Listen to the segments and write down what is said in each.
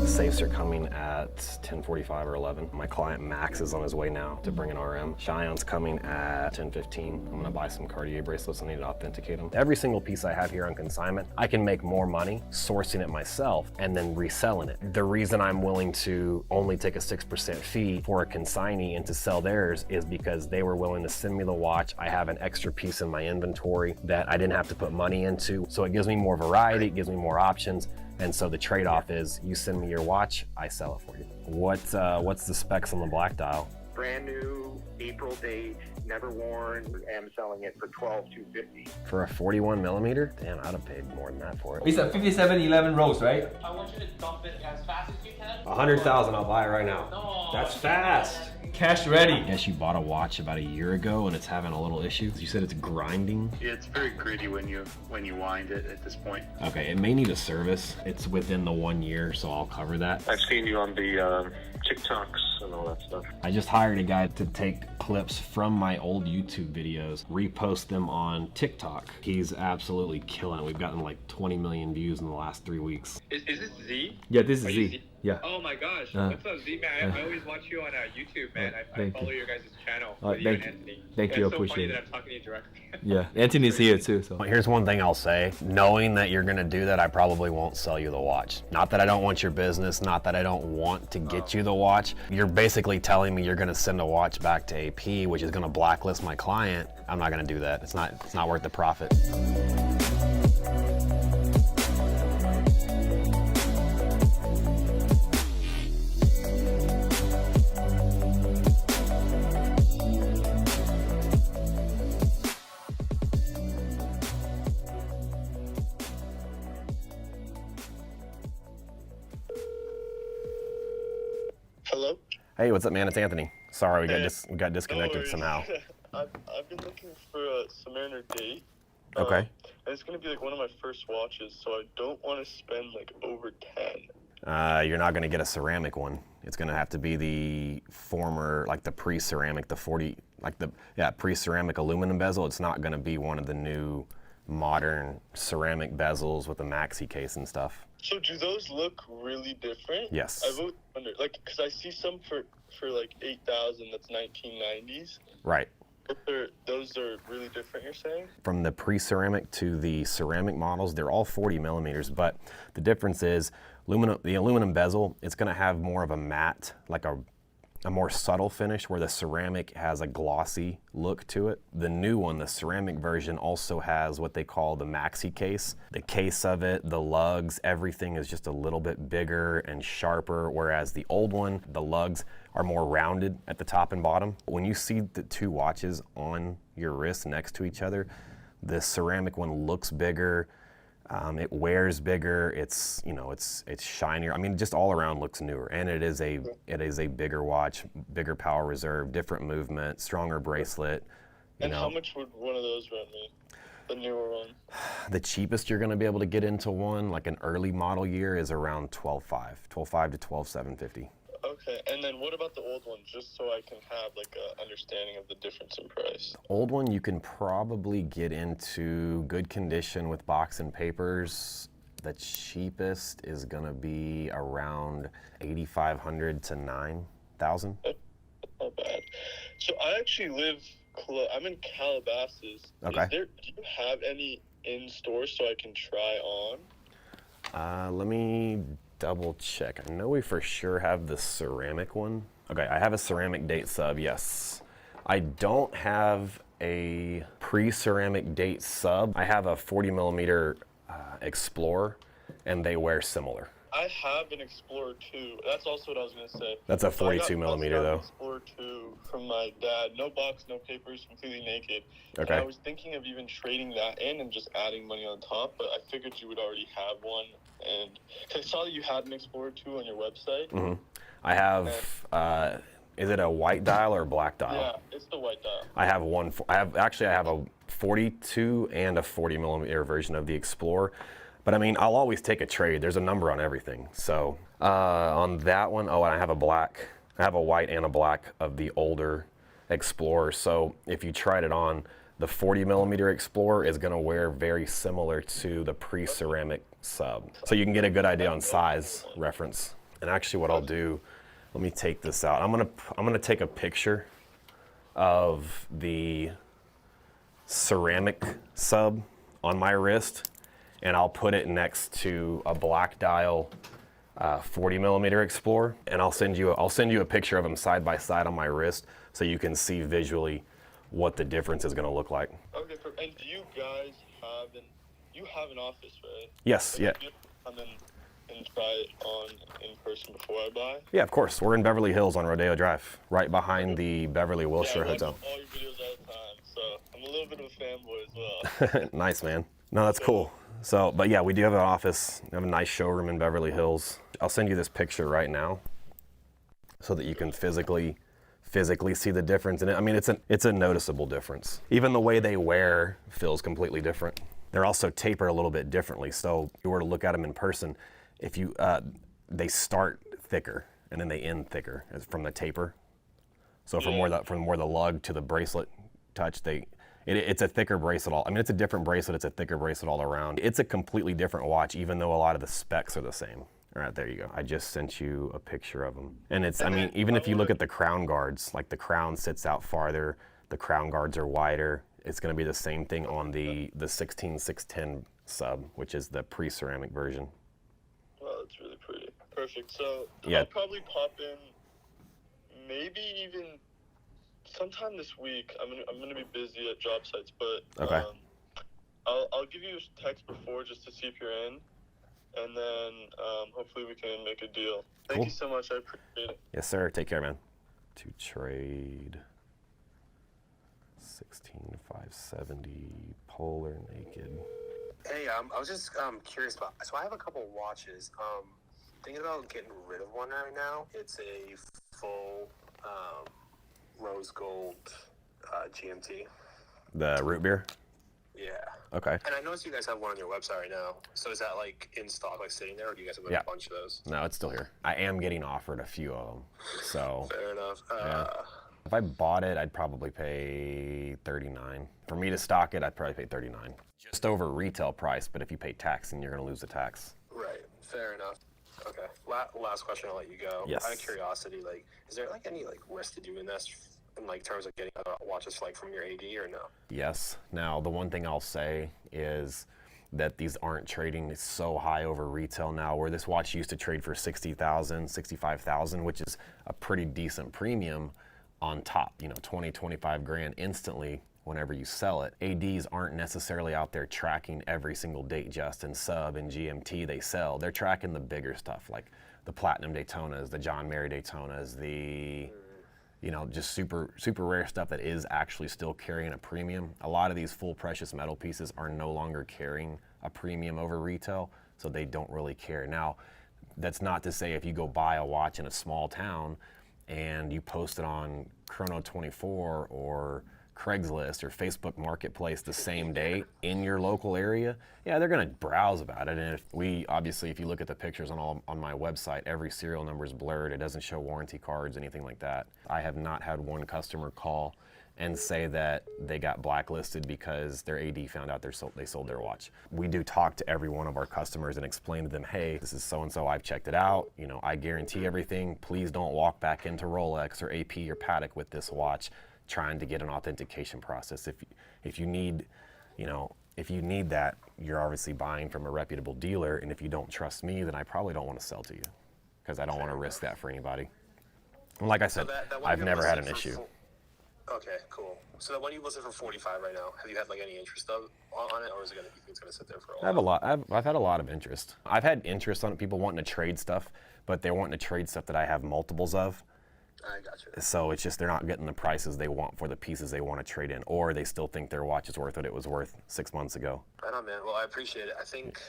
Safes are coming at 10:45 or 11. My client Max is on his way now to bring an RM. Cheyenne's coming at 10:15. I'm gonna buy some Cartier bracelets. I need to authenticate them. Every single piece I have here on consignment, I can make more money sourcing it myself and then reselling it. The reason I'm willing to only take a 6% fee for a consignee and to sell theirs is because they were willing to send me the watch. I have an extra piece in my inventory that I didn't have to put money into. So it gives me more variety, it gives me more options. And so the trade-off is you send me your watch, I sell it for you. What's the specs on the black dial? Brand new, April date, never worn. I'm selling it for $12,250. For a 41 millimeter? Damn, I'd have paid more than that for it. It's a 5711 Rose, right? I want you to dump it as fast as you can. 100,000, I'll buy it right now. No. That's fast. Cash ready. I guess you bought a watch about a year ago and it's having a little issue. You said it's grinding. Yeah, it's very gritty when you wind it at this point. Okay, it may need a service. It's within the 1 year, so I'll cover that. I've seen you on the TikToks and all that stuff. I just hired a guy to take clips from my old YouTube videos, repost them on TikTok. He's absolutely killing it. We've gotten like 20 million views in the last 3 weeks. Is this Z? Yeah, this is Are you Z. Yeah. Oh my gosh, what's up Z, man? I always watch you on YouTube, man. I follow your guys' channel with you and Anthony. Thank you, It's so appreciate funny it. that I'm talking to you directly. Yeah, Anthony's here too, so. Here's one thing I'll say. Knowing that you're gonna do that, I probably won't sell you the watch. Not that I don't want your business, not that I don't want to get you the watch. You're basically telling me you're gonna send a watch back to AP, which is gonna blacklist my client. I'm not gonna do that. It's not worth the profit. Hello? Hey, what's up, man? It's Anthony. Sorry, we got No disconnected worries. somehow. I've been looking for a Submariner date. Okay. And it's gonna be like one of my first watches, so I don't want to spend like over 10. You're not gonna get a ceramic one. It's gonna have to be the former, like the pre-ceramic, the 40, like the, pre-ceramic aluminum bezel. It's not gonna be one of the new modern ceramic bezels with a maxi case and stuff. So do those look really different? Yes. I've always wondered, like, because I see some for like 8,000 that's 1990s. Right. But those are really different, you're saying? From the pre-ceramic to the ceramic models, they're all 40 millimeters, but the difference is the aluminum bezel, it's gonna have more of a matte, like a more subtle finish, where the ceramic has a glossy look to it. The new one, the ceramic version, also has what they call the maxi case. The case of it, the lugs, everything is just a little bit bigger and sharper, whereas the old one, the lugs are more rounded at the top and bottom. When you see the two watches on your wrist next to each other, the ceramic one looks bigger. It wears bigger. It's shinier. I mean, just all around looks newer, and it is a bigger watch, bigger power reserve, different movement, stronger bracelet. And how much would one of those run me? The newer one? The cheapest you're going to be able to get into one, like an early model year, is around $12,500 to $12,750. Okay, and then what about the old one, just so I can have like a understanding of the difference in price? Old one you can probably get into good condition with box and papers. The cheapest is gonna be around $8,500 to $9,000. Not bad. So I actually live I'm in Calabasas. Okay. Do you have any in store so I can try on? Let me double check. I know we for sure have the ceramic one. Okay, I have a ceramic date sub, yes. I don't have a pre-ceramic date sub. I have a 40 millimeter Explorer, and they wear similar. I have an Explorer 2. That's also what I was going to say. That's a 42 millimeter though. Explorer 2 from my dad. No box, no papers, completely naked. Okay. And I was thinking of even trading that in and just adding money on top, but I figured you would already have one. And I saw that you had an Explorer 2 on your website. Mm-hmm. I have, is it a white dial or a black dial? Yeah, it's the white dial. I have one. I have a 42 and a 40 millimeter version of the Explorer. But I mean, I'll always take a trade. There's a number on everything. So on that one, and I have a white and a black of the older Explorer. So if you tried it on, the 40 millimeter Explorer is gonna wear very similar to the pre-ceramic sub. So you can get a good idea on size reference. And actually what I'll do, let me take this out. I'm gonna take a picture of the ceramic sub on my wrist, and I'll put it next to a black dial 40 millimeter Explorer, and I'll send you a picture of them side by side on my wrist so you can see visually what the difference is going to look like. Okay, and do you guys have an office, right? Yes, yeah. You come in and try it on in person before I buy? Yeah, of course. We're in Beverly Hills on Rodeo Drive, right behind the Beverly Wilshire I watch Hotel. all your videos all the time, so I'm a little bit of a fanboy as well. Nice, man. No, that's cool. So, but yeah, we do have an office. We have a nice showroom in Beverly Hills. I'll send you this picture right now so that you can physically see the difference in it. I mean, it's a noticeable difference. Even the way they wear feels completely different. They're also tapered a little bit differently. So if you were to look at them in person, if you they start thicker and then they end thicker from the taper. So from where the lug to the bracelet touch, it's a thicker bracelet I mean, it's a different bracelet, it's a thicker bracelet all around. It's a completely different watch, even though a lot of the specs are the same. All right, there you go. I just sent you a picture of them. And I mean, even if you look at the crown guards, like the crown sits out farther, the crown guards are wider. It's gonna be the same thing on the 16610 sub, which is the pre-ceramic version. Wow, that's really pretty. Perfect. So Yeah. I'll probably pop in maybe even sometime this week. I'm gonna be busy at job sites, but Okay. I'll give you a text before just to see if you're in, and then hopefully we can make a deal. Thank Cool. you so much. I appreciate it. Yes, sir. Take care, man. To trade 16570 polar naked. Hey, I was just curious about. So I have a couple watches. Thinking about getting rid of one right now. It's a full rose gold GMT. The root beer? Yeah. Okay. And I noticed you guys have one on your website right now. So is that like in stock, like sitting there, or do you guys have Yeah. a bunch of those? No, it's still here. I am getting offered a few of them. So Fair enough. Yeah. If I bought it, I'd probably pay $39. For me to stock it, I'd probably pay $39. Just over retail price, but if you pay tax, then you're going to lose the tax. Right. Fair enough. Okay. Last question. I'll let you go. Yes. Out of curiosity, like, is there like any like risk to doing this in like terms of getting watches like from your AD or no? Yes. Now, the one thing I'll say is that these aren't trading so high over retail now, where this watch used to trade for $60,000, $65,000, which is a pretty decent premium on top, 20, 25 grand instantly whenever you sell it. ADs aren't necessarily out there tracking every single date just in sub and GMT they sell. They're tracking the bigger stuff like the Platinum Daytonas, the John Mary Daytonas, the just super rare stuff that is actually still carrying a premium. A lot of these full precious metal pieces are no longer carrying a premium over retail, so they don't really care. Now, that's not to say if you go buy a watch in a small town and you post it on Chrono 24 or Craigslist or Facebook Marketplace the same day in your local area, yeah, they're gonna browse about it. And if you look at the pictures on my website, every serial number is blurred. It doesn't show warranty cards, anything like that. I have not had one customer call and say that they got blacklisted because their AD found out they sold their watch. We do talk to every one of our customers and explain to them, hey, this is so-and-so, I've checked it out, I guarantee everything. Please don't walk back into Rolex or AP or Patek with this watch trying to get an authentication process. If you need that, you're obviously buying from a reputable dealer, and if you don't trust me, then I probably don't want to sell to you because I don't want to risk that for anybody. And like I said, that one I've you're never had an listed issue. Okay, cool. So the one you listed for 45 right now, have you had like any interest on it, or is it you think it's gonna sit there for a while? I've had a lot of interest. I've had interest on it, people wanting to trade stuff, but they're wanting to trade stuff that I have multiples of. I gotcha. So it's just they're not getting the prices they want for the pieces they want to trade in, or they still think their watch is worth what it was worth 6 months ago. Right on, man. Well, I appreciate it. I think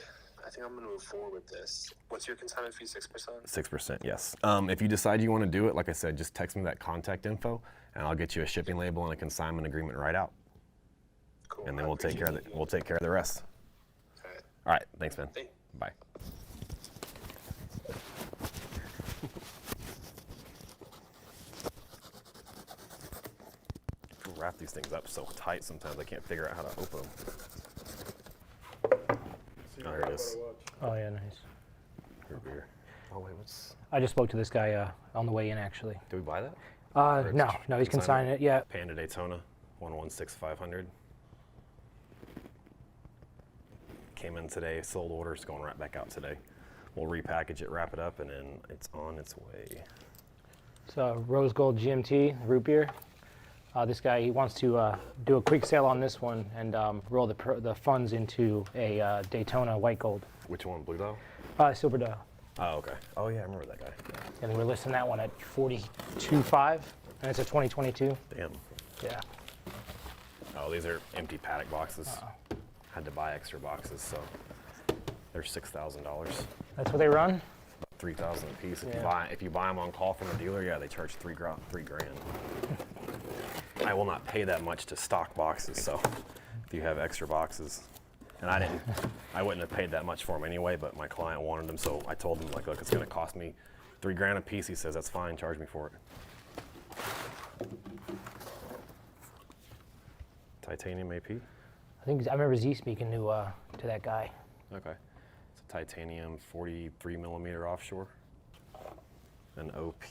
I'm gonna move forward with this. What's your consignment fee? 6%? 6%, yes. If you decide you want to do it, like I said, just text me that contact info, and I'll get you a shipping label and a consignment agreement right out. Cool. And then we'll take care of the rest. All right. All right, thanks, man. Thank- Bye. Wrap these things up so tight sometimes I can't figure out how to open them. Oh, here it is. Oh yeah, nice. Root beer. Oh wait, what's? I just spoke to this guy on the way in, actually. Did we buy that? No, he's consigning it. Yeah. Panda Daytona, 116500. Came in today, sold orders, going right back out today. We'll repackage it, wrap it up, and then it's on its way. So rose gold GMT root beer. This guy, he wants to do a quick sale on this one and roll the funds into a Daytona white gold. Which one, Blue Dial? Silver dial. Oh, okay. Oh yeah, I remember that guy. And we're listing that one at 42.5, and it's a 2022. Damn. Yeah. Oh, these are empty paddock boxes. Had to buy extra boxes, so they're $6,000. That's what they run? $3,000 a piece. Yeah. If you buy them on call from the dealer, yeah, they charge $3 grand. I will not pay that much to stock boxes, so if you have extra boxes, and I wouldn't have paid that much for them anyway, but my client wanted them, so I told him, like, look, it's going to cost me $3 grand a piece. He says, that's fine, charge me for it. Titanium AP? I remember Z speaking to that guy. Okay. It's a titanium 43 millimeter offshore. An OP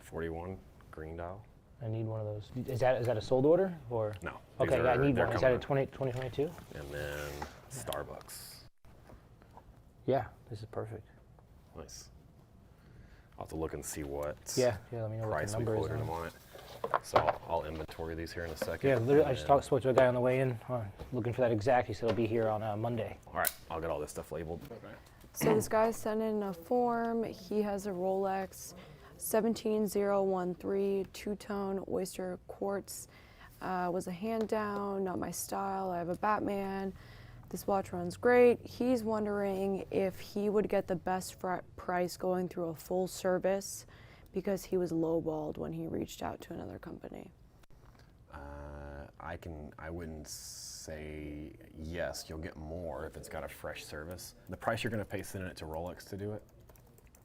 41 green dial. I need one of those. Is that a sold order or? No. Okay, I need one. Is that a 2022? And then Starbucks. Yeah, this is perfect. Nice. I'll have to look and see what Yeah, let me know what price the we number is. quoted them on it. So I'll inventory these here in a second. Yeah, literally, I and just then- spoke to a guy on the way in, looking for that exact. He said it'll be here on Monday. All right, I'll get all this stuff labeled. So this guy sent in a form. He has a Rolex 17013 two-tone oyster quartz. Was a hand down, not my style. I have a Batman. This watch runs great. He's wondering if he would get the best price going through a full service because he was lowballed when he reached out to another company. I wouldn't say yes, you'll get more if it's got a fresh service. The price you're going to pay sending it to Rolex to do it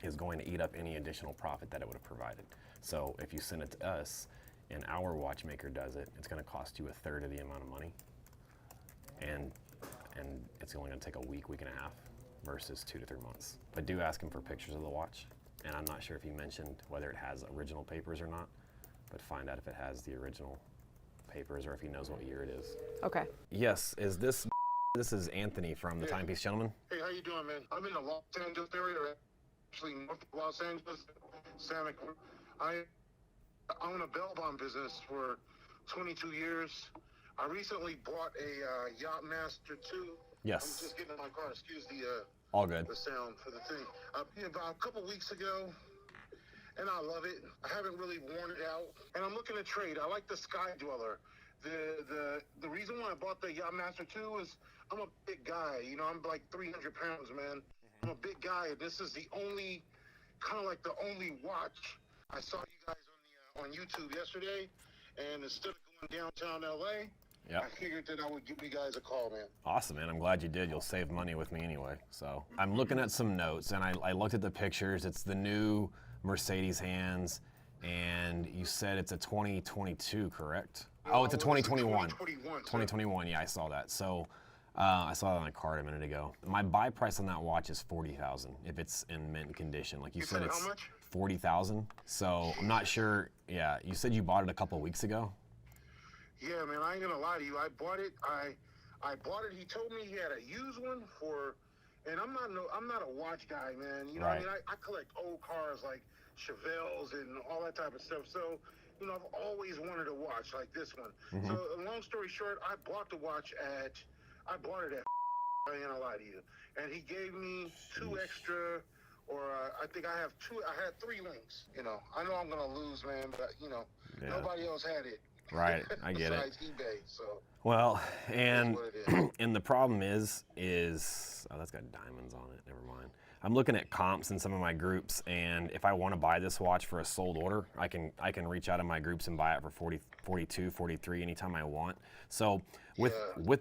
is going to eat up any additional profit that it would have provided. So if you send it to us and our watchmaker does it, it's going to cost you a third of the amount of money. And it's only going to take a week and a half versus 2 to 3 months. But do ask him for pictures of the watch. And I'm not sure if he mentioned whether it has original papers or not, but find out if it has the original papers or if he knows what year it is. Okay. Yes, this is Anthony from the Timepiece Gentleman. Hey, how you doing, man? I'm in the Los Angeles area, actually north of Los Angeles, Santa Cruz. I own a bail bond business for 22 years. I recently bought a Yachtmaster 2. Yes. I'm just getting in my car. Excuse the All good. the sound for the thing. About a couple weeks ago, and I love it. I haven't really worn it out, and I'm looking to trade. I like the Sky Dweller. The reason why I bought the Yachtmaster 2 is I'm a big guy. You know, I'm like 300 pounds, man. I'm a big guy. This is the only, kind of like the only watch. I saw you guys on YouTube yesterday, and instead of going downtown LA, Yep. I figured that I would give you guys a call, man. Awesome, man. I'm glad you did. You'll save money with me anyway. So I'm looking at some notes, and I looked at the pictures. It's the new Mercedes hands, and you said it's a 2022, correct? Oh, it's a 2021. 2021, yeah, I saw that. So I saw it on a card a minute ago. My buy price on that watch is $40,000 if it's in mint condition. Like you said, it's how much? $40,000. So I'm not sure. Yeah, you said you bought it a couple of weeks ago. Yeah, man, I ain't gonna lie to you. I bought it. I bought it. He told me he had a used one for, and I'm not a watch guy, man. You know what I mean? I collect old cars like Chevelles and all that type of stuff. So, you know, I've always wanted a watch like this one. Mm-hmm. So, long story short, I bought the watch I bought it at, I ain't gonna lie to you. And he gave me 2 extra, or I think I had 3 links. You know, I know I'm gonna lose, man, but, you know, nobody else had it. Right, I get it. Besides eBay, so. Well, and That's what it is. and the problem is oh, that's got diamonds on it. Never mind. I'm looking at comps in some of my groups, and if I want to buy this watch for a sold order, I can reach out in my groups and buy it for 40, 42, 43 anytime I want. So with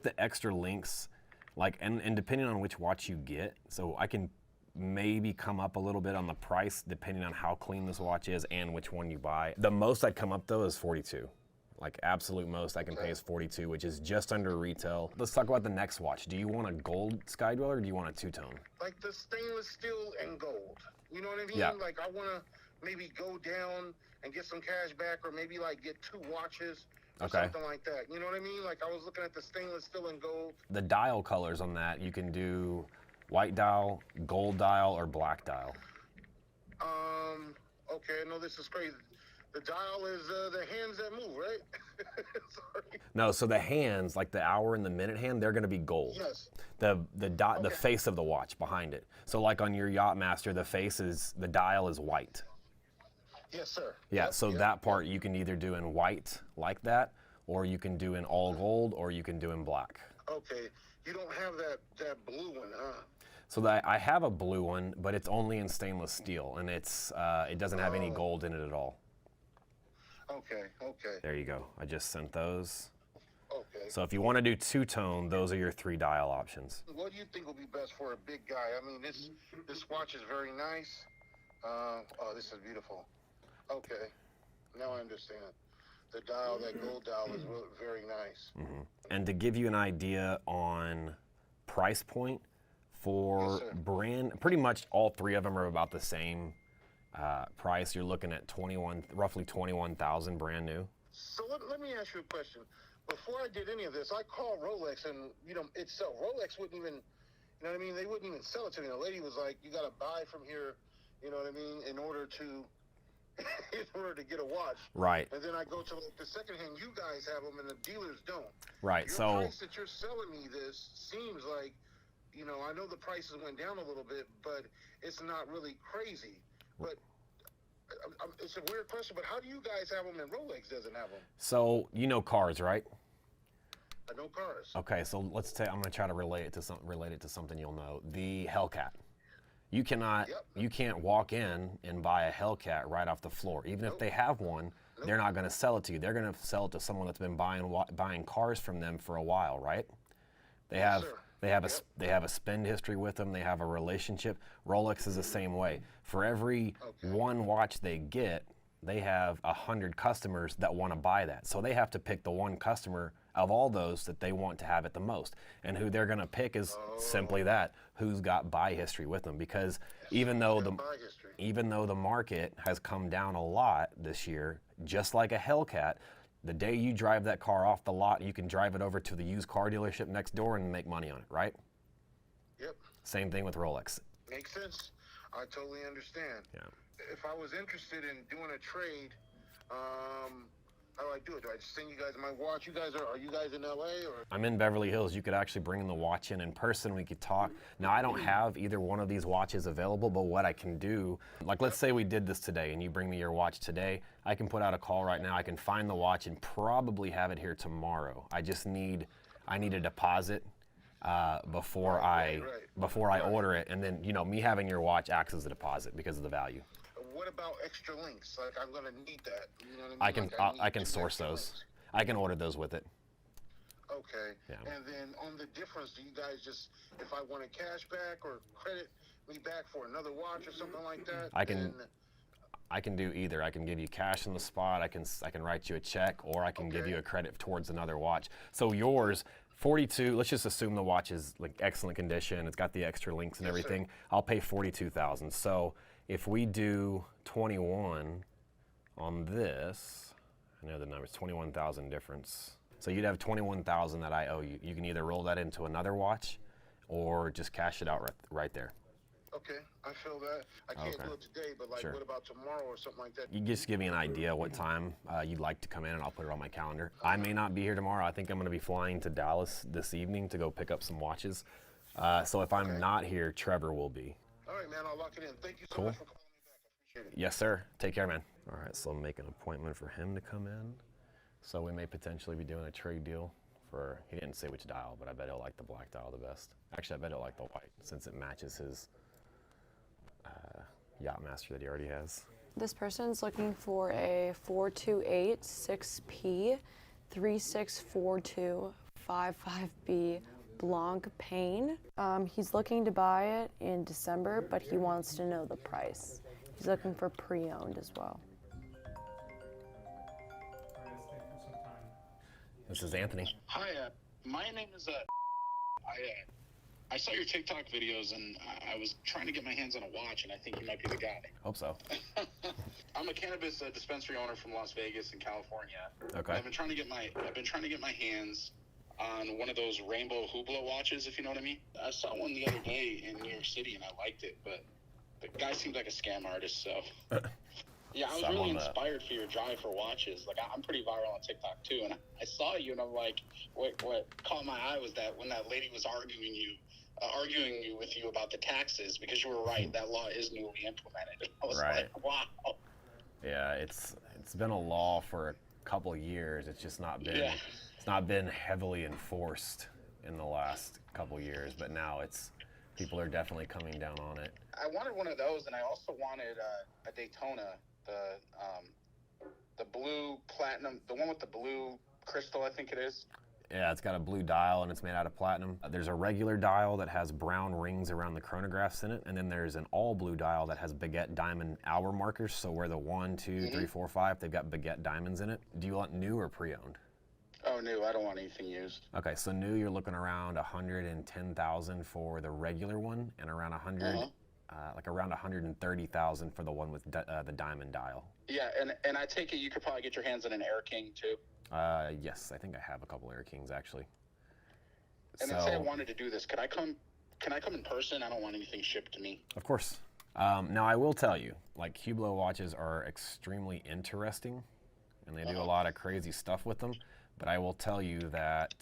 the extra links, like and depending on which watch you get, so I can maybe come up a little bit on the price depending on how clean this watch is and which one you buy. The most I'd come up though is 42. Like absolute most I can pay is 42, which is just under retail. Let's talk about the next watch. Do you want a gold Sky Dweller or do you want a two-tone? Like the stainless steel and gold. You know what I mean? Yeah. Like I want to maybe go down and get some cash back, or maybe like get 2 watches or something like that. You know what I mean? Like I was looking at the stainless steel and gold. The dial colors on that, you can do white dial, gold dial, or black dial. Okay, I know this is crazy. The dial is the hands that move, right? Sorry. No, so the hands, like the hour and the minute hand, they're going to be gold. Yes. The face of the watch behind it. So like on your Yachtmaster, the dial is white. Yes, sir. Yeah, so that part you can either do in white like that, or you can do in all gold, or you can do in black. Okay, you don't have that blue one, huh? So I have a blue one, but it's only in stainless steel, and it doesn't have any gold in it at all. Okay, okay. There you go. I just sent those. Okay. So if you want to do two-tone, those are your 3 dial options. What do you think will be best for a big guy? I mean, this watch is very nice. Oh, this is beautiful. Okay, now I understand. The dial, that gold dial, is very nice. And to give you an idea on price point for brand, pretty much all 3 of them are about the same price. You're looking at roughly 21,000 brand new. So let me ask you a question. Before I did any of this, I called Rolex, and itself, Rolex wouldn't even, you know what I mean? They wouldn't even sell it to me. The lady was like, "You got to buy from here," you know what I mean, in order to get a watch. Right. And then I go to the secondhand. You guys have them, and the dealers don't. Right. Your price that you're selling me this seems like, I know the prices went down a little bit, but it's not really crazy. But it's a weird question, but how do you guys have them and Rolex doesn't have them? So you know cars, right? I know cars. Okay, so I'm going to try to relate it to something you'll know. The Hellcat. You can't walk in and buy a Hellcat right off the floor. Even if they have one, they're not going to sell it to you. They're going to sell it to someone that's been buying cars from them for a while, right? They have a spend history with them. They have a relationship. Rolex is the same way. For every one watch they get, they have 100 customers that want to buy that. So they have to pick the one customer of all those that they want to have it the most. And who they're going to pick is simply that, who's got buy history with them. Because even though the market has come down a lot this year, just like a Hellcat, the day you drive that car off the lot, you can drive it over to the used car dealership next door and make money on it, right? Yep. Same thing with Rolex. Makes sense. I totally understand. Yeah. If I was interested in doing a trade, how do I do it? Do I just send you guys my watch? Are you guys in LA or? I'm in Beverly Hills. You could actually bring the watch in person. We could talk. Now, I don't have either one of these watches available, but what I can do, like let's say we did this today and you bring me your watch today, I can put out a call right now. I can find the watch and probably have it here tomorrow. I need a deposit before I order it, and then me having your watch acts as a deposit because of the value. What about extra links? Like I'm gonna need that. You know what I mean? I can source those. Links. I can order those with it. Okay. Yeah. And then on the difference, do you guys just, if I want a cash back or credit me back for another watch or something like that? I can do either. I can give you cash on the spot. I can write you a check, or I can give you a credit towards another watch. So yours, 42. Let's just assume the watch is like excellent condition. It's got the extra links and everything. I'll pay 42,000. So if we do 21 on this, I know the number's 21,000 difference. So you'd have 21,000 that I owe you. You can either roll that into another watch, or just cash it out right there. Okay, I feel that. I can't do it today, but like, what about tomorrow or something like that? You just give me an idea what time you'd like to come in, and I'll put it on my calendar. I may not be here tomorrow. I think I'm going to be flying to Dallas this evening to go pick up some watches. So if I'm not here, Trevor will be. All right, man, I'll lock it in. Thank you so much for calling me back. I appreciate it. Yes, sir. Take care, man. All right, so I'll make an appointment for him to come in. So we may potentially be doing a trade deal for, he didn't say which dial, but I bet he'll like the black dial the best. Actually, I bet he'll like the white, since it matches his Yachtmaster that he already has. This person's looking for a 428 6P 3642 55B Blanc Pain. He's looking to buy it in December, but he wants to know the price. He's looking for pre-owned as well. This is Anthony. Hi, my name is I saw your TikTok videos and I was trying to get my hands on a watch, and I think you might be the guy. Hope so. I'm a cannabis dispensary owner from Las Vegas in California. Okay. I've been trying to get my hands on one of those rainbow Hublot watches, if you know what I mean. I saw one the other day in New York City and I liked it, but the guy seemed like a scam artist, so. Yeah, I was really inspired for your drive for watches. Like, I'm pretty viral on TikTok too, and I saw you and I'm like, what caught my eye was that when that lady was arguing with you about the taxes, because you were right, that law is newly implemented. I was like, wow. Yeah, it's been a law for a couple of years. It's just not been it's not been heavily enforced in the last couple of years, but now people are definitely coming down on it. I wanted one of those, and I also wanted a Daytona, the blue platinum, the one with the blue crystal, I think it is. Yeah, it's got a blue dial and it's made out of platinum. There's a regular dial that has brown rings around the chronographs in it, and then there's an all blue dial that has baguette diamond hour markers. So where the 1, 2, 3, 4, 5, they've got baguette diamonds in it. Do you want new or pre-owned? Oh, new. I don't want anything used. Okay, so new, you're looking around 110,000 for the regular one, and around 130,000 for the one with the diamond dial. Yeah, and I take it you could probably get your hands on an Air King too. Yes, I think I have a couple Air Kings actually. And then say I wanted to do this, can I come in person? I don't want anything shipped to me. Of course. Now I will tell you, like, Hublot watches are extremely interesting, and they do a lot of crazy stuff with them. But I will tell you that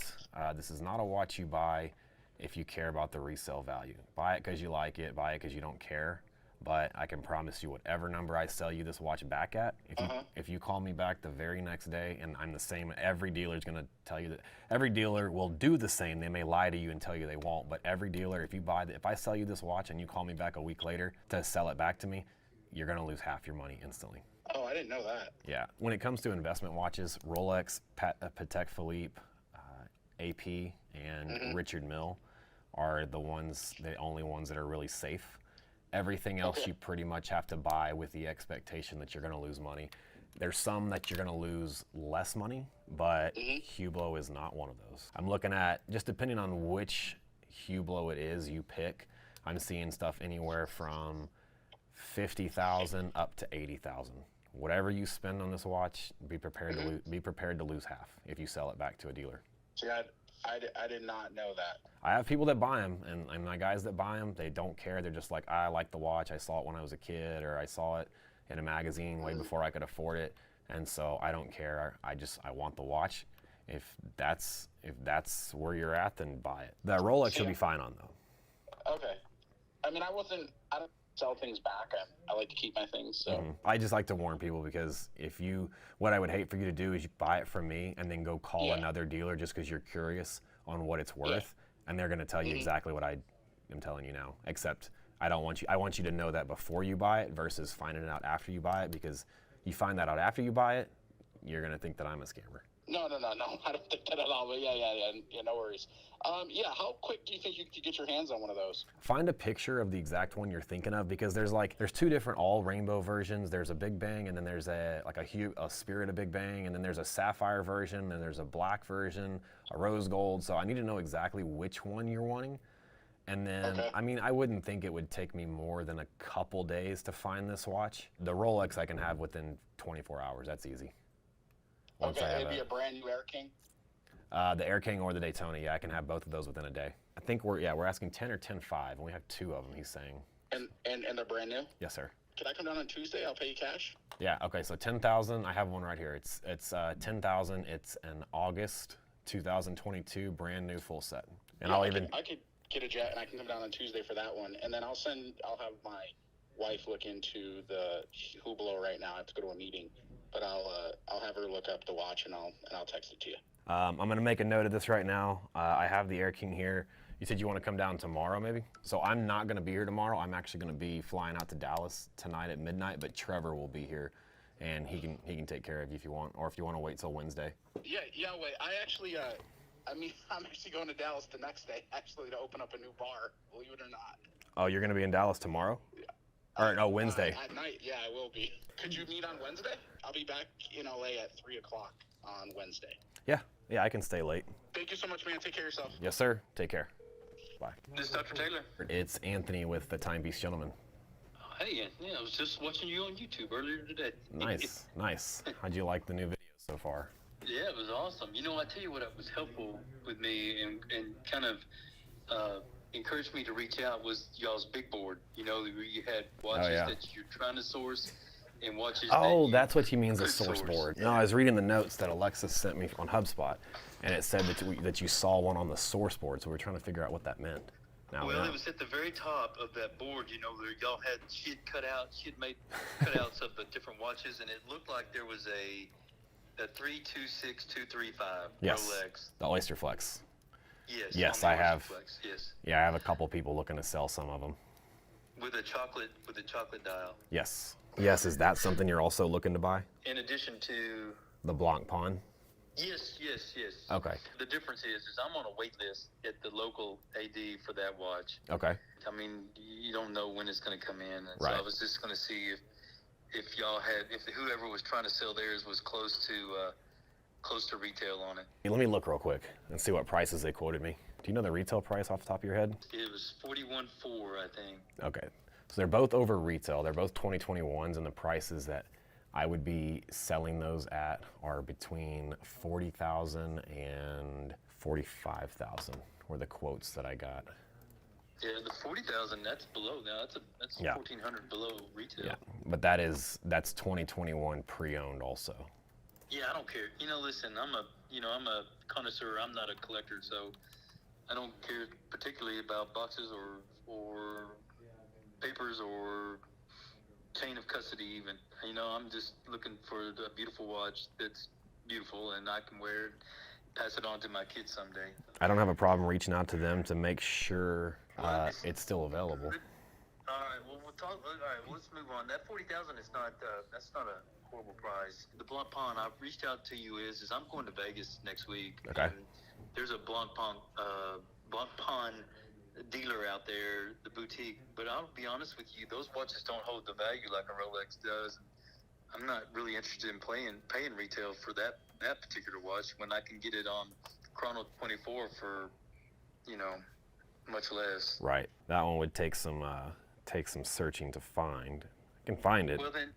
this is not a watch you buy if you care about the resale value. Buy it because you like it, buy it because you don't care. But I can promise you whatever number I sell you this watch back at, if you call me back the very next day and I'm the same, every dealer is going to tell you that. Every dealer will do the same. They may lie to you and tell you they won't, but every dealer, if I sell you this watch and you call me back a week later to sell it back to me, you're going to lose half your money instantly. Oh, I didn't know that. Yeah. When it comes to investment watches, Rolex, Patek Philippe, AP, and Richard Mille are the only ones that are really safe. Everything else you pretty much have to buy with the expectation that you're going to lose money. There's some that you're going to lose less money, but Hublot is not one of those. I'm looking at, just depending on which Hublot it is you pick, I'm seeing stuff anywhere from 50,000 up to 80,000. Whatever you spend on this watch, be prepared to lose half if you sell it back to a dealer. See, I did not know that. I have people that buy them, and my guys that buy them, they don't care. They're just like, I like the watch. I saw it when I was a kid, or I saw it in a magazine way before I could afford it, and so I don't care. I want the watch. If that's where you're at, then buy it. The Rolex you'll be fine on though. Okay. I mean, I don't sell things back. I like to keep my things. So I just like to warn people, because what I would hate for you to do is you buy it from me and then go call another dealer just because you're curious on what it's worth, and they're going to tell you exactly what I am telling you now. Except I want you to know that before you buy it versus finding it out after you buy it, because you find that out after you buy it, you're going to think that I'm a scammer. No. I don't think that at all. But yeah, no worries. How quick do you think you could get your hands on one of those? Find a picture of the exact one you're thinking of, because there's two different all rainbow versions. There's a Big Bang, and then there's a Spirit of Big Bang, and then there's a sapphire version, and there's a black version, a rose gold. So I need to know exactly which one you're wanting. And then, I mean, I wouldn't think it would take me more than a couple days to find this watch. The Rolex I can have within 24 hours. That's easy. It'd be a brand new Air King? The Air King or the Daytona, I can have both of those within a day. I think we're asking 10 or 10.5, and we have two of them, he's saying. And they're brand new? Yes, sir. Can I come down on Tuesday? I'll pay you cash. Yeah, okay, so 10,000, I have one right here. It's 10,000, it's an August 2022 brand new full set. And I could get a jet, and I can come down on Tuesday for that one. And then I'll have my wife look into the Hublot right now. I have to go to a meeting. But I'll have her look up the watch, and I'll text it to you. I'm gonna make a note of this right now. I have the Air King here. You said you want to come down tomorrow, maybe? So I'm not gonna be here tomorrow. I'm actually gonna be flying out to Dallas tonight at midnight. But Trevor will be here, and he can take care of you if you want, or if you want to wait till Wednesday. Yeah. Wait, I'm actually going to Dallas the next day, actually, to open up a new bar. Believe it or not. Oh, you're gonna be in Dallas tomorrow? Or no, Wednesday. At night, yeah, I will be. Could you meet on Wednesday? I'll be back in LA at 3 o'clock on Wednesday. Yeah, Yeah, I can stay late. Thank you so much, man. Take care of yourself. Yes, sir. Take care. Bye. This is Dr. Taylor. It's Anthony with the Timepiece Gentleman. Hey, Anthony, I was just watching you on YouTube earlier today. Nice, nice. How'd you like the new video so far? Yeah, it was awesome. You know, I tell you what was helpful with me and kind of encouraged me to reach out was y'all's big board. You know, where you had watches that you're trying to source and watches That's what he means, a could source source. board. No, I was reading the notes that Alexis sent me on HubSpot, and it said that you saw one on the source board, so we're trying to figure out what that meant. Now Well, it was at the very top of that board, you know, where y'all had, she had made cutouts of the different watches, and it looked like there was a 326235 Yes, Rolex. the Oyster Flex. Yes. Yes, on the I have. Flex, yes. Yeah, I have a couple people looking to sell some of them. With a chocolate dial. Yes. Yes, is that something you're also looking to buy? In addition to The Blanc Pawn? yes. Okay. The difference is I'm on a wait list at the local AD for that watch. Okay. I mean, you don't know when it's going to come in, and Right. so I was just going to see if y'all had, if whoever was trying to sell theirs was close to retail on it. Let me look real quick and see what prices they quoted me. Do you know the retail price off the top of your head? It was 41.4, I think. Okay. So they're both over retail. They're both 2021s, and the prices that I would be selling those at are between 40,000 and 45,000 were the quotes that I got. Yeah, the 40,000. That's below now. That's Yeah. 1,400 below retail. Yeah, but that's 2021 pre-owned also. Yeah, I don't care. You know, listen, I'm a connoisseur. I'm not a collector, so I don't care particularly about boxes or papers or chain of custody even. You know, I'm just looking for a beautiful watch that's beautiful and I can wear it, pass it on to my kids someday. I don't have a problem reaching out to them to make sure it's still available. All right, well, all right, well, let's move on. That 40,000 is not that's not a horrible price. The Blanc Pawn I've reached out to you is I'm going to Vegas next week. Okay. And there's a Blanc Pawn dealer out there, the boutique. But I'll be honest with you, those watches don't hold the value like a Rolex does. I'm not really interested in paying retail for that particular watch when I can get it on Chrono 24 for, you know, much less. Right. That one would take some searching to find. I can find it. Well then,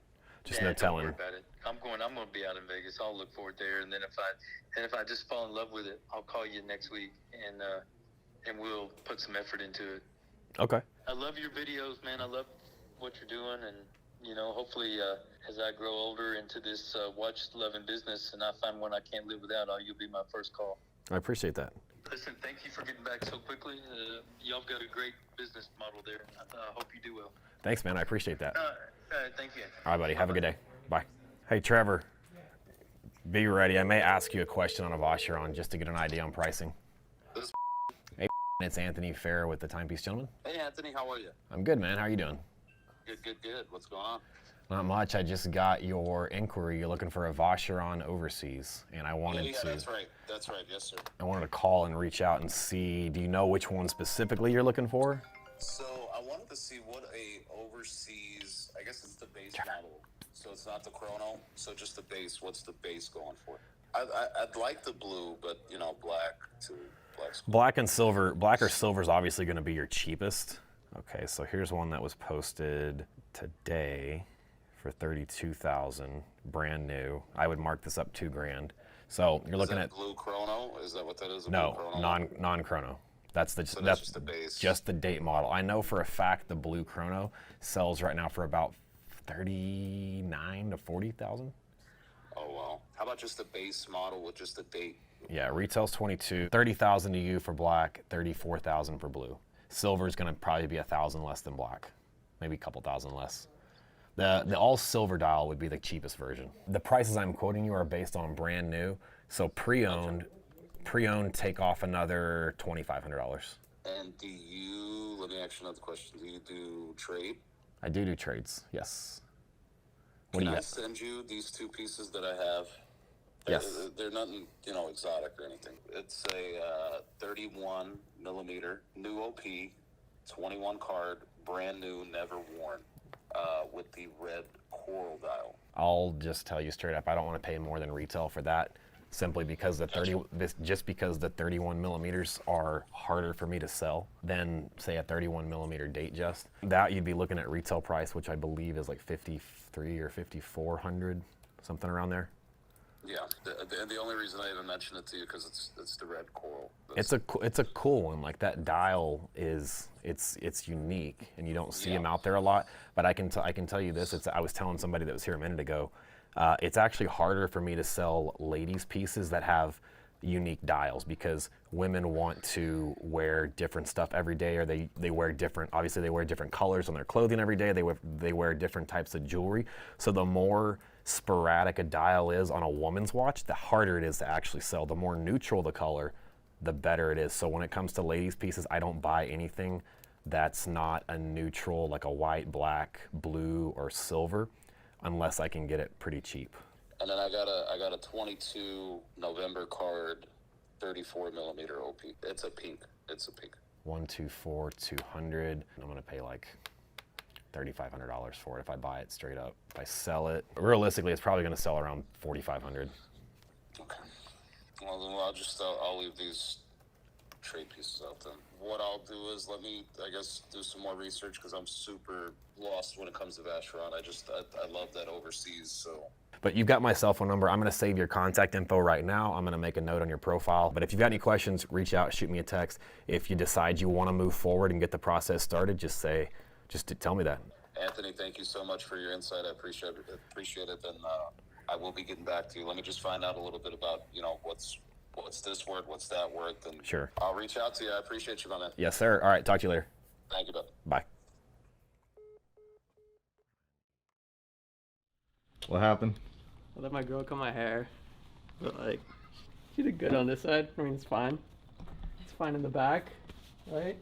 just yeah, no telling. Don't worry about it. I'm going to be out in Vegas. I'll look for it there, and then if I just fall in love with it, I'll call you next week, and we'll put some effort into it. Okay. I love your videos, man. I love what you're doing, and you know, hopefully, as I grow older into this watch-loving business, and I find one I can't live without, you'll be my first call. I appreciate that. Listen, thank you for getting back so quickly. Y'all got a great business model there. I hope you do well. Thanks, man. I appreciate that. Thank you. All right, buddy. Have a good day. Bye. Hey, Trevor. Be ready. I may ask you a question on a Vacheron just to get an idea on pricing. Hey, it's Anthony Fair with the Timepiece Gentleman. Hey, Anthony. How are you? I'm good, man. How are you doing? Good. What's going on? Not much. I just got your inquiry. You're looking for a Vacheron overseas, and I wanted to. That's right. Yes, sir. I wanted to call and reach out and see. Do you know which one specifically you're looking for? So I wanted to see what a overseas. I guess it's the base model. So it's not the Chrono. So just the base. What's the base going for? I'd like the blue, but you know, black too. Black and silver. Black or silver is obviously going to be your cheapest. Okay, so here's one that was posted today for 32,000, brand new. I would mark this up $2,000. So you're looking at blue Chrono. Is that what that is? No, non-chrono. That's just the base. Just the date model. I know for a fact the blue Chrono sells right now for about 39 to 40,000. Oh wow. How about just the base model with just the date? Yeah, retail's 22, 30,000 to you for black, 34,000 for blue. Silver is going to probably be 1,000 less than black, maybe a couple thousand less. The all silver dial would be the cheapest version. The prices I'm quoting you are based on brand new, so pre-owned take off another $2,500. And let me ask you another question. Do you do trade? I do trades, yes. What Can do you I got? send you these two pieces that I have? Yes. They're nothing, exotic or anything. It's a 31 millimeter new OP, 21 card, brand new, never worn, with the red coral dial. I'll just tell you straight up, I don't want to pay more than retail for that. simply because just because the 31 millimeters are harder for me to sell than say a 31 millimeter date just. That you'd be looking at retail price, which I believe is like 53 or 5400, something around there. Yeah, the only reason I even mentioned it to you because it's the red coral. It's a cool one. Like that dial is it's unique, and you don't see them out there a lot. But I can tell you this. I was telling somebody that was here a minute ago. It's actually harder for me to sell ladies pieces that have unique dials because women want to wear different stuff every day, or they wear different. Obviously, they wear different colors on their clothing every day. They wear different types of jewelry. So the more sporadic a dial is on a woman's watch, the harder it is to actually sell. The more neutral the color, the better it is. So when it comes to ladies pieces, I don't buy anything that's not a neutral, like a white, black, blue, or silver, unless I can get it pretty cheap. And then I got a 22 November card, 34 millimeter OP. It's a pink. 124 200. I'm gonna pay like $3,500 for it if I buy it straight up. If I sell it, realistically, it's probably going to sell around $4,500. Okay. Well, then I'll leave these trade pieces out then. What I'll do is let me, I guess, do some more research because I'm super lost when it comes to Vacheron. I love that overseas, so. But you've got my cell phone number. I'm going to save your contact info right now. I'm going to make a note on your profile. But if you've got any questions, reach out, shoot me a text. If you decide you want to move forward and get the process started, just tell me that. Anthony, thank you so much for your insight. I appreciate it. And I will be getting back to you. Let me just find out a little bit about, what's this word, what's that word. Then sure. I'll reach out to you. I appreciate you, my man. Yes, sir. All right. Talk to you later. Thank you, bud. Bye. What happened? I let my girl cut my hair, but like, she did good on this side. I mean, it's fine. It's fine in the back, right?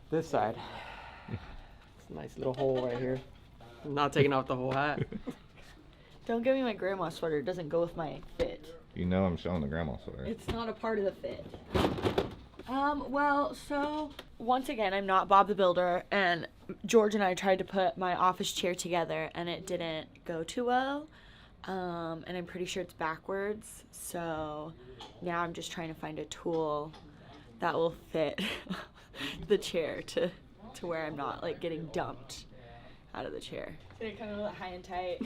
This side, it's a nice little hole right here. I'm not taking off the whole hat. Don't give me my grandma sweater. It doesn't go with my fit. You know I'm showing the grandma sweater. It's not a part of the fit. Well, so once again, I'm not Bob the Builder, and George and I tried to put my office chair together, and it didn't go too well. And I'm pretty sure it's backwards. So now I'm just trying to find a tool that will fit the chair to where I'm not like getting dumped out of the chair. So it kind of look high and tight.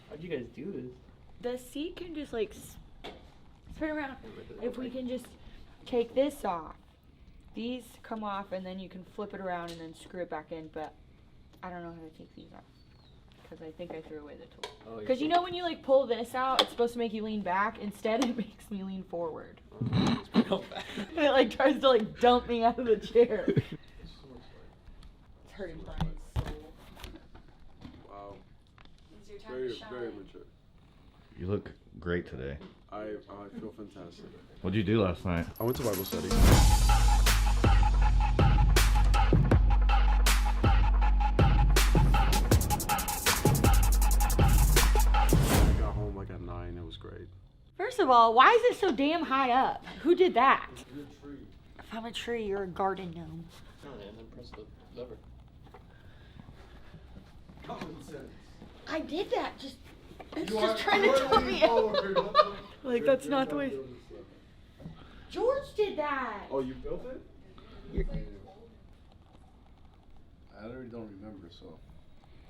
How'd you guys do this? The seat can just like spin around. If we can just take this off, these come off, and then you can flip it around and then screw it back in. But I don't know how to take these off because I think I threw away the tool. Because you know when you like pull this out, it's supposed to make you lean back. Instead, it makes me lean forward. And it like tries to like dump me out of the chair. It's hurting Brian's soul. Wow. It's your time to shine. Very mature. You look great today. I feel fantastic. What'd you do last night? I went to Bible study. I got home like at 9. It was great. First of all, why is it so damn high up? Who did that? If I'm a tree, you're a garden gnome. Oh, and then press the lever. I did that. It's just trying to tell me out. Like that's not the way. George did that. Oh, you built it? I really don't remember, so.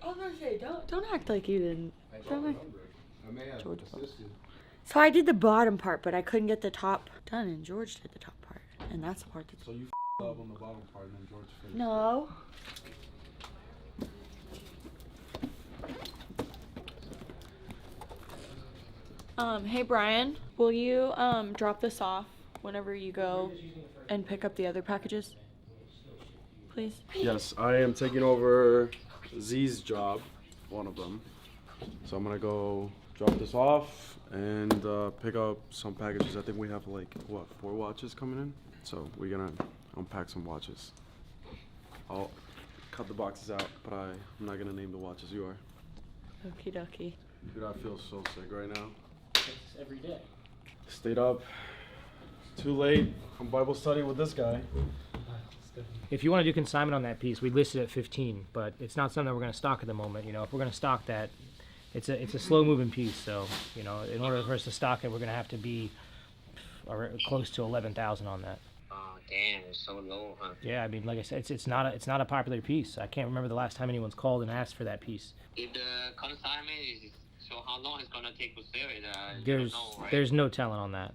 I was gonna say, don't act like you didn't. I don't remember. I may have George assisted. So I did the bottom part, but I couldn't get the top done, and George did the top part, and that's the part that's. So you up on the bottom part, and then George finished. No. Hey Brian, will you drop this off whenever you go and pick up the other packages, please? Yes, I am taking over Z's job, one of them. So I'm gonna go drop this off and pick up some packages. I think we have like, what, 4 watches coming in? So we're gonna unpack some watches. I'll cut the boxes out, but I'm not gonna name the watches. You are. Okie dokie. Dude, I feel so sick right now. Every day. Stayed up too late on Bible study with this guy. If you want to do consignment on that piece, we listed at 15, but it's not something we're going to stock at the moment. You know, if we're going to stock that, it's a slow moving piece. So you know, in order for us to stock it, we're gonna have to be close to 11,000 on that. Oh damn, it's so low, huh? Yeah, I mean, like I said, it's not a popular piece. I can't remember the last time anyone's called and asked for that piece. If the consignment is, so how long it's gonna take to sell it? You don't know, right? There's no telling on that.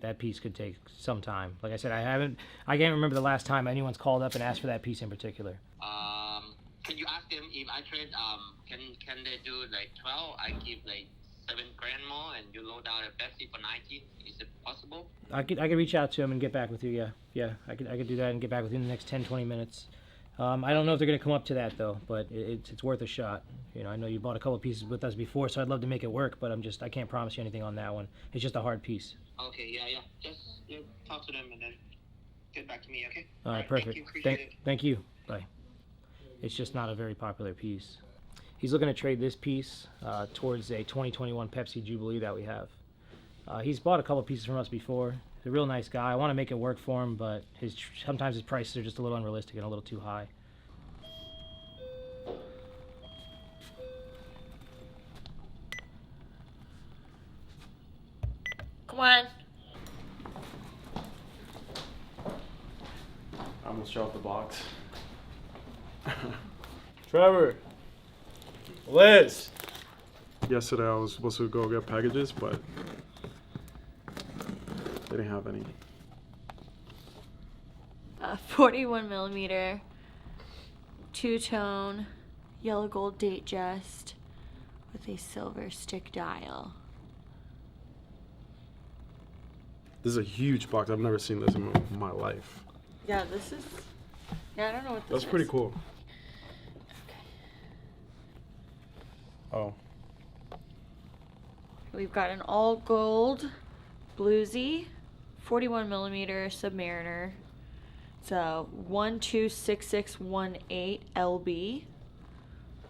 That piece could take some time. Like I said, I can't remember the last time anyone's called up and asked for that piece in particular. Can you ask them if I trade? Can they do like 12? I give like $7,000 more, and you load out a Pepsi for 90. Is it possible? I could reach out to him and get back with you. Yeah. I could do that and get back with you in the next 10-20 minutes. I don't know if they're gonna come up to that though, but it's worth a shot. You know, I know you bought a couple pieces with us before, so I'd love to make it work, but I can't promise you anything on that one. It's just a hard piece. Okay, yeah. Just talk to them and then get back to me, okay? All right, perfect. Thank you. Bye. It's just not a very popular piece. He's looking to trade this piece towards a 2021 Pepsi Jubilee that we have. He's bought a couple pieces from us before. He's a real nice guy. I want to make it work for him, but sometimes his prices are just a little unrealistic and a little too high. Come on. I almost dropped the box. Trevor! Liz! Yesterday I was supposed to go get packages, but they didn't have any. 41 millimeter, two-tone, yellow gold date jest with a silver stick dial. This is a huge box. I've never seen this in my life. Yeah, this is. Yeah, I don't know what this is. That's pretty cool. Oh. We've got an all gold bluesy 41 millimeter Submariner. It's a 126618 LB.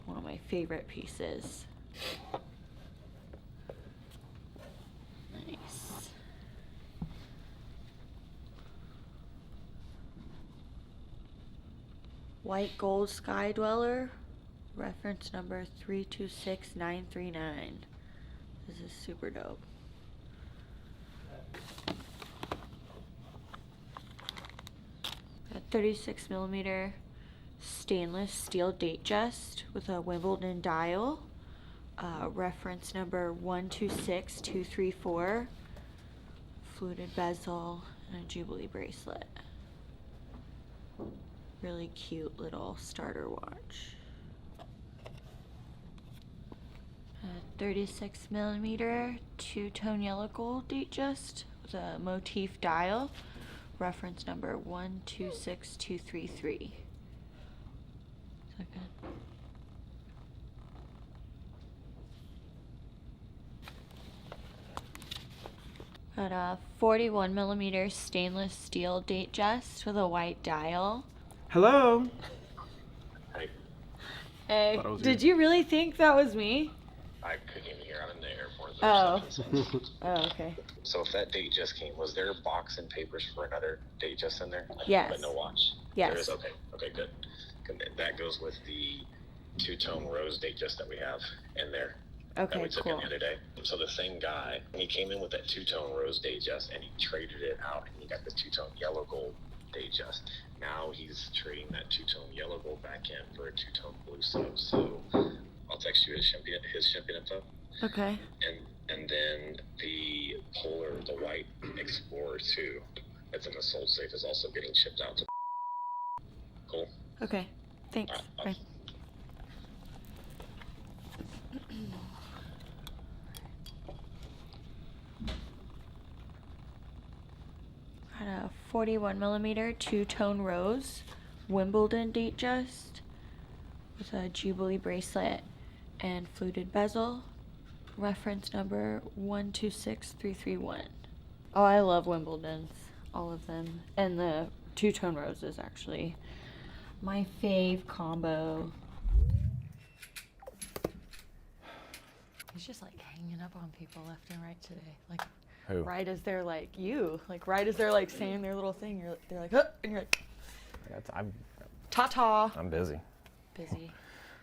One of my favorite pieces. Nice. White gold Sky Dweller. Reference number 326939. This is super dope. A 36 millimeter stainless steel date jest with a Wimbledon dial. Reference number 126234. Fluted bezel and a Jubilee bracelet. Really cute little starter watch. 36 millimeter two-tone yellow gold date jest with a motif dial. Reference number 126233. Is that good? Got a 41 millimeter stainless steel date jest with a white dial. Hello. Hey, did you really think that was me? I couldn't even hear. I'm in the airport. Oh. Oh, okay. So if that date just came, was there a box and papers for another date just in there? Yes. But no watch? Yes. There is? Okay. Okay, good. That goes with the two-tone rose date just that we have in there. Okay, that we took cool. in the other day. So the same guy, he came in with that two-tone rose date just, and he traded it out, and he got the two-tone yellow gold date just. Now he's trading that two-tone yellow gold back in for a two-tone blue sub. So I'll text you his shipping info. Okay. And then the Polar, the white Explorer 2, that's in the sold safe, is also getting shipped out to. Cool. Okay. Thanks. Bye. Got a 41 millimeter two-tone rose Wimbledon date just with a Jubilee bracelet and fluted bezel. Reference number 126331. Oh, I love Wimbledons, all of them, and the two-tone rose is actually my fave combo. He's just like hanging up on people left and right today. Like, Who? right as they're like right as they're like saying their little thing, they're like, huh, and you're like, I'm ta-ta. busy. Busy.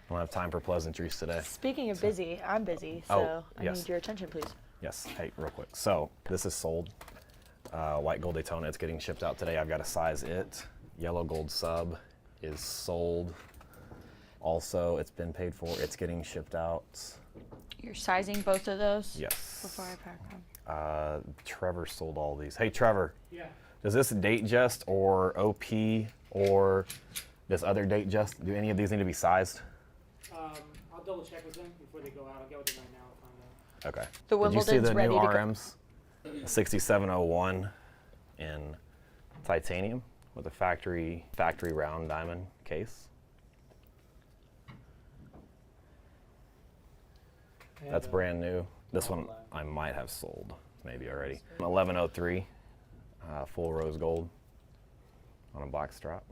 don't have time for pleasantries today. Speaking of busy, I'm busy, so I need your attention, please. Yes. Hey, real quick. So this is sold. White gold Daytona. It's getting shipped out today. I've got to size it. Yellow gold sub is sold. Also, it's been paid for. It's getting shipped out. You're sizing both of those? Yes. Before I pack them. Trevor sold all these. Hey, Trevor. Yeah. Does this date just or OP or this other date just, do any of these need to be sized? I'll double check with them before they go out. I'll get with them right now and find out. Okay. The Did you see Wimbledon's the ready new to go. RMs? 6701 in titanium with a factory round diamond case. That's brand new. This one I might have sold maybe already. 1103 full rose gold on a black strap.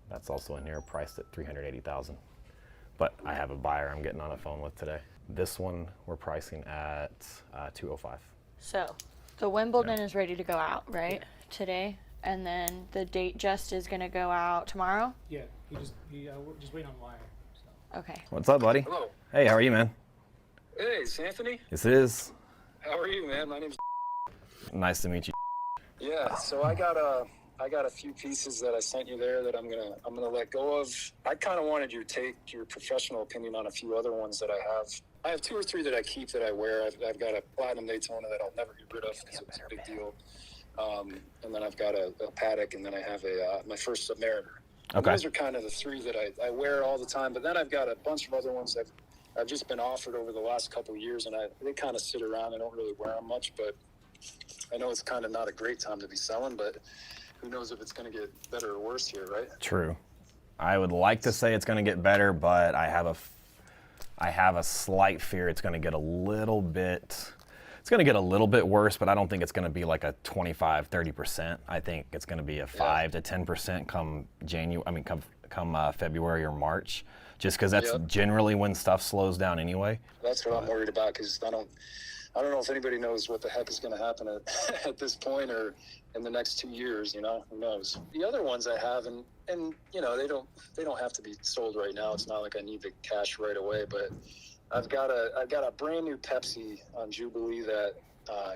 That's also in here, priced at $380,000. But I have a buyer I'm getting on the phone with today. This one we're pricing at $205. So, the Wimbledon is ready to go out, right? Today, and then the date just is gonna go out tomorrow. Yeah, we're just waiting on wire. So. Okay. What's up, buddy? Hello. Hey, how are you, man? Hey, it's Anthony. This is. How are you, man? My name's. Nice to meet you. Yeah, so I got a few pieces that I sent you there that I'm gonna let go of. I kind of wanted your professional opinion on a few other ones that I have. I have 2 or 3 that I keep that I wear. I've got a platinum Daytona that I'll never get rid of because it was a big deal. And then I've got a Paddock, and then I have my first Submariner. And Okay. those are kind of the 3 that I wear all the time. But then I've got a bunch of other ones that I've just been offered over the last couple of years, and they kind of sit around. I don't really wear them much, but I know it's kind of not a great time to be selling, but who knows if it's going to get better or worse here, right? True. I would like to say it's going to get better, but I have a slight fear it's going to get a little bit. It's going to get a little bit worse, but I don't think it's going to be like a 25-30%. I think it's going to be a 5 to 10% come February or March, just because that's generally when stuff slows down anyway. That's what I'm worried about, because I don't know if anybody knows what the heck is going to happen at this point or in the next 2 years. You know, who knows? The other ones I have, and you know, they don't have to be sold right now. It's not like I need the cash right away, but I've got a brand new Pepsi on Jubilee that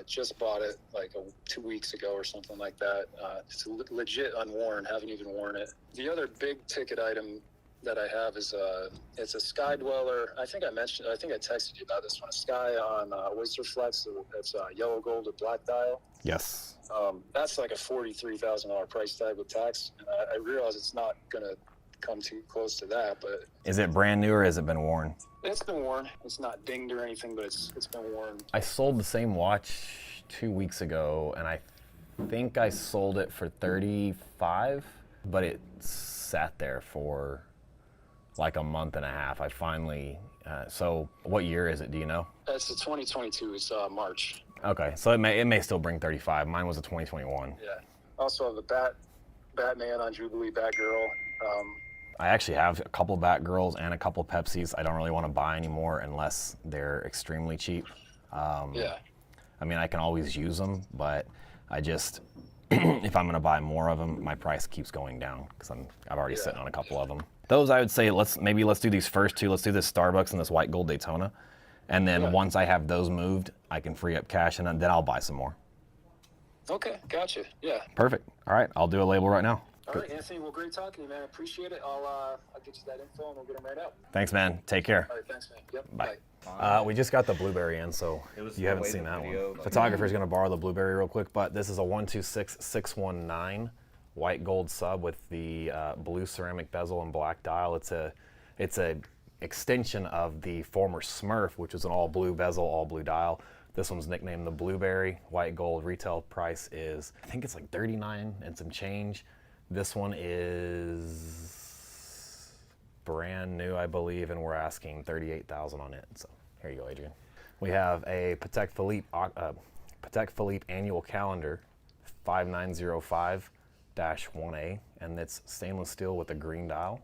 just bought it like 2 weeks ago or something like that. It's legit unworn, haven't even worn it. The other big ticket item that I have is it's a Sky Dweller. I think I texted you about this one. A Sky on Oyster Flex. That's yellow gold with black dial. Yes. That's like a $43,000 price tag with tax. And I realize it's not gonna come too close to that, but Is it brand new or has it been worn? it's been worn. It's not dinged or anything, but it's been worn. I sold the same watch 2 weeks ago, and I think I sold it for $35, but it sat there for like a month and a half. I finally, so what year is it, do you know? It's the 2022, it's March. Okay, so it may still bring 35. Mine was a 2021. Yeah. Also have a Batman on Jubilee, Batgirl. I actually have a couple Batgirls and a couple Pepsis. I don't really want to buy anymore unless they're extremely cheap. Yeah. I mean, I can always use them, but I just, if I'm going to buy more of them, my price keeps going down because I've already sitting on a couple of them. Those I would say let's do these first 2. Let's do this Starbucks and this white gold Daytona, and then once I have those moved, I can free up cash and then I'll buy some more. Okay, gotcha. Yeah. Perfect. All right, I'll do a label right now. All right, Anthony. Well, great talking to you, man. I appreciate it. I'll get you that info and we'll get them right out. Thanks, man. Take care. All right, thanks, man. Yep. Bye. We just got the blueberry in, so you haven't seen that one. Photographer's gonna borrow the blueberry real quick, but this is a 126619 white gold sub with the blue ceramic bezel and black dial. It's a extension of the former Smurf, which was an all blue bezel, all blue dial. This one's nicknamed the Blueberry. White gold retail price is, I think it's like $39 and some change. This one is brand new, I believe, and we're asking $38,000 on it. So here you go, Adrian. We have a Patek Philippe annual calendar, 5905-1A, and it's stainless steel with a green dial.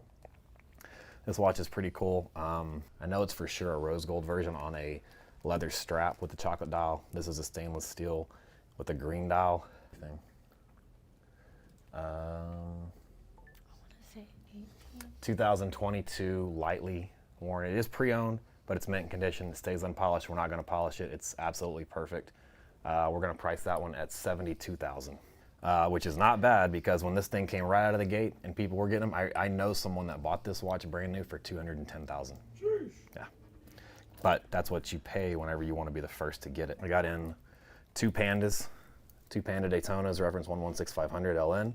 This watch is pretty cool. I know it's for sure a rose gold version on a leather strap with the chocolate dial. This is a stainless steel with a green dial thing. 2022, lightly worn. It is pre-owned, but it's mint condition. It stays unpolished. We're not going to polish it. It's absolutely perfect. We're going to price that one at $72,000, which is not bad because when this thing came right out of the gate and people were getting them, I know someone that bought this watch brand new for $210,000. Yeah, but that's what you pay whenever you want to be the first to get it. I got in two Panda Daytonas, reference 116500 LN.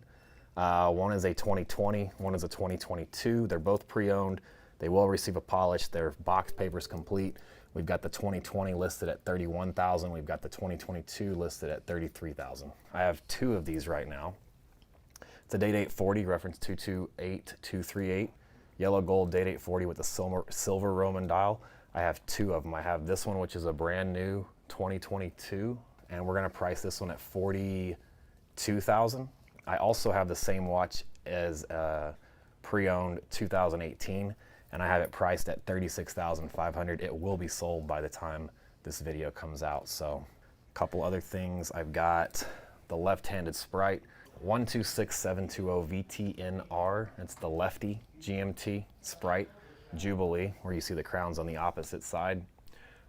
One is a 2020, one is a 2022. They're both pre-owned. They will receive a polish. Their box paper's complete. We've got the 2020 listed at $31,000. We've got the 2022 listed at $33,000. I have two of these right now. It's a Date 840, reference 228238. Yellow gold Date 840 with the silver Roman dial. I have two of them. I have this one, which is a brand new 2022, and we're gonna price this one at $42,000. I also have the same watch as pre-owned 2018, and I have it priced at $36,500. It will be sold by the time this video comes out. So a couple other things. I've got the left-handed Sprite, 126720 VTNR. It's the lefty GMT Sprite Jubilee, where you see the crowns on the opposite side.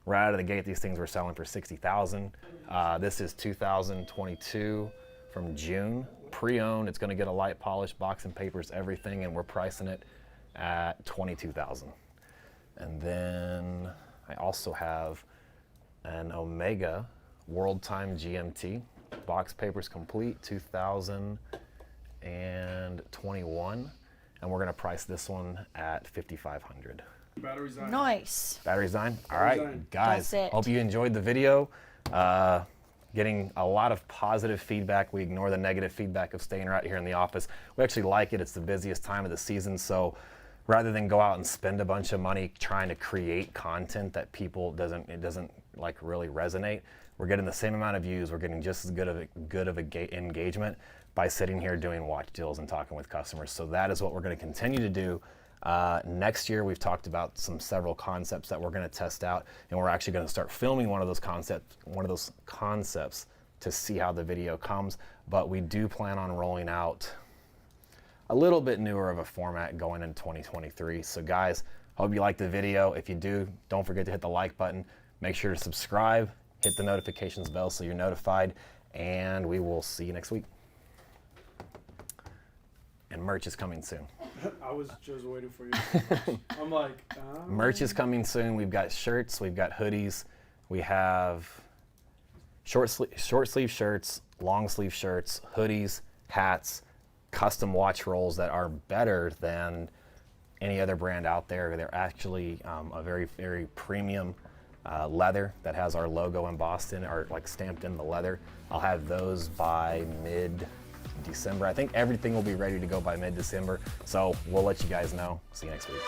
Right out of the gate, these things were selling for $60,000. This is 2022 from June. Pre-owned. It's going to get a light polish, box and papers, everything, and we're pricing it at $22,000. And then I also have an Omega World Time GMT, box papers complete, 2021, and we're going to price this one at $5,500. Battery's on. Nice. Battery's done. All Battery's right, on. guys. That's it. Hope you enjoyed the video. Getting a lot of positive feedback. We ignore the negative feedback of staying right here in the office. We actually like it. It's the busiest time of the season, so rather than go out and spend a bunch of money trying to create content that people doesn't like really resonate, we're getting the same amount of views. We're getting just as good of engagement by sitting here doing watch deals and talking with customers. So that is what we're going to continue to do. Next year, we've talked about several concepts that we're going to test out, and we're actually going to start filming one of those concepts to see how the video comes. But we do plan on rolling out a little bit newer of a format going into 2023. So guys, hope you liked the video. If you do, don't forget to hit the like button. Make sure to subscribe, hit the notifications bell so you're notified, and we will see you next week. And merch is coming soon. I was just waiting for you. I'm like, merch is coming soon. We've got shirts, we've got hoodies, we have short sleeve shirts, long sleeve shirts, hoodies, hats, custom watch rolls that are better than any other brand out there. They're actually a very, very premium leather that has our logo embossed in, or like stamped in the leather. I'll have those by mid-December. I think everything will be ready to go by mid-December, so we'll let you guys know. See you next week.